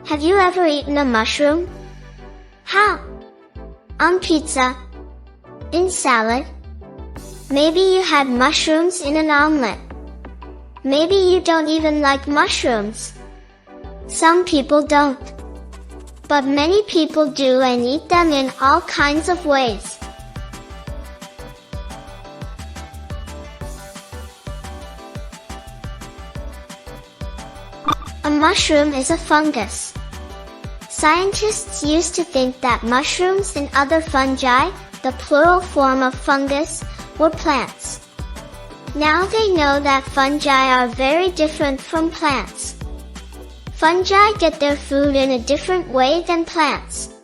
Have you ever eaten a mushroom? How? On pizza? In salad? Maybe you had mushrooms in an omelet. Maybe you don't even like mushrooms. Some people don't. But many people do and eat them in all kinds of ways. A mushroom is a fungus. Scientists used to think that mushrooms and other fungi, the plural form of fungus, were plants. Now they know that fungi are very different from plants. Fungi get their food in a different way than plants.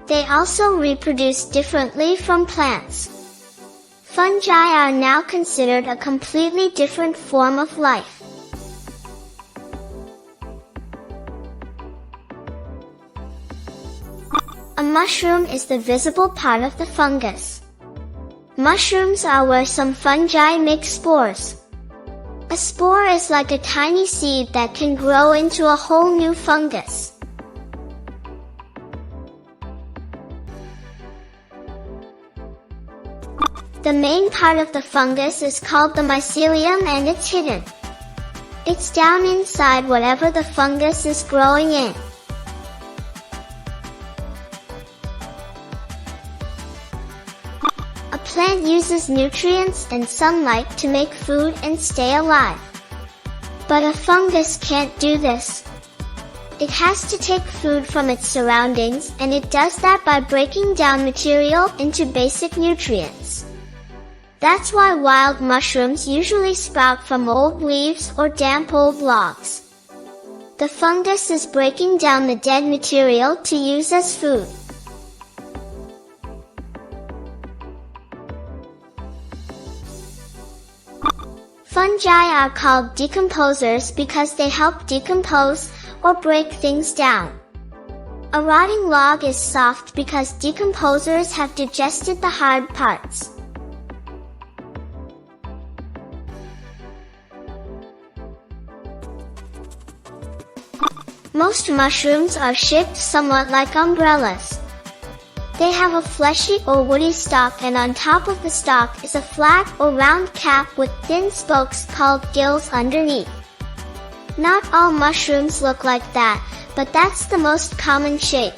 They also reproduce differently from plants. Fungi are now considered a completely different form of life. A mushroom is the visible part of the fungus. Mushrooms are where some fungi make spores. A spore is like a tiny seed that can grow into a whole new fungus. The main part of the fungus is called the mycelium and it's hidden. It's down inside whatever the fungus is growing in. A plant uses nutrients and sunlight to make food and stay alive. But a fungus can't do this. It has to take food from its surroundings, and it does that by breaking down material into basic nutrients. That's why wild mushrooms usually sprout from old leaves or damp old logs. The fungus is breaking down the dead material to use as food. Fungi are called decomposers because they help decompose or break things down. A rotting log is soft because decomposers have digested the hard parts. Most mushrooms are shaped somewhat like umbrellas. They have a fleshy or woody stalk, and on top of the stalk is a flat or round cap with thin spokes called gills underneath. Not all mushrooms look like that, but that's the most common shape.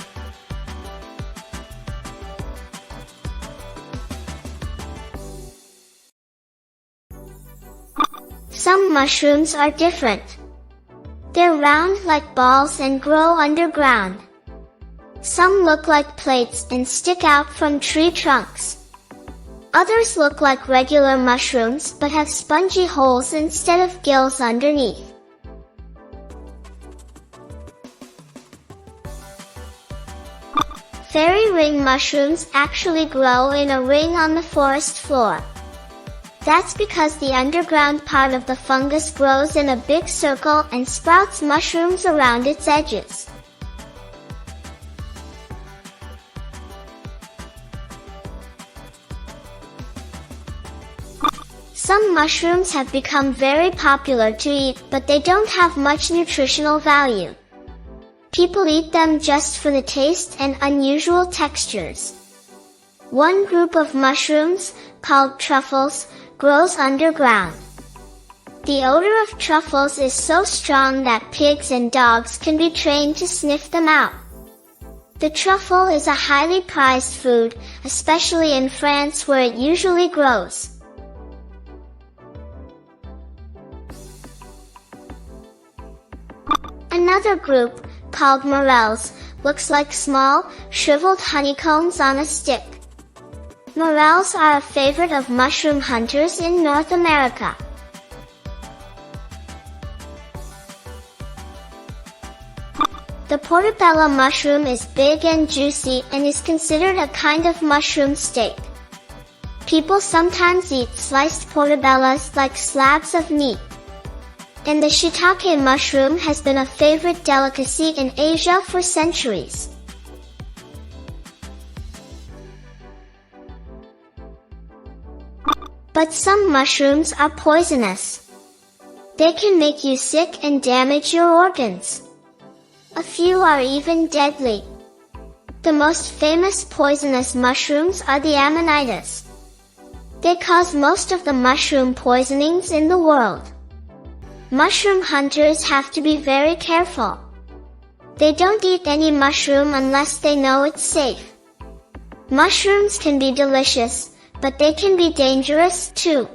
Some mushrooms are different. They're round like balls and grow underground. Some look like plates and stick out from tree trunks. Others look like regular mushrooms but have spongy holes instead of gills underneath. Fairy ring mushrooms actually grow in a ring on the forest floor. That's because the underground part of the fungus grows in a big circle and sprouts mushrooms around its edges. Some mushrooms have become very popular to eat, but they don't have much nutritional value. People eat them just for the taste and unusual textures. One group of mushrooms, called truffles, grows underground. The odor of truffles is so strong that pigs and dogs can be trained to sniff them out. The truffle is a highly prized food, especially in France where it usually grows. Another group, called morels, looks like small, shriveled honeycombs on a stick. Morels are a favorite of mushroom hunters in North America. The portobello mushroom is big and juicy and is considered a kind of mushroom steak. People sometimes eat sliced portobellos like slabs of meat. And the shiitake mushroom has been a favorite delicacy in Asia for centuries. But some mushrooms are poisonous. They can make you sick and damage your organs. A few are even deadly. The most famous poisonous mushrooms are the amanitas. They cause most of the mushroom poisonings in the world. Mushroom hunters have to be very careful. They don't eat any mushroom unless they know it's safe. Mushrooms can be delicious, but they can be dangerous too.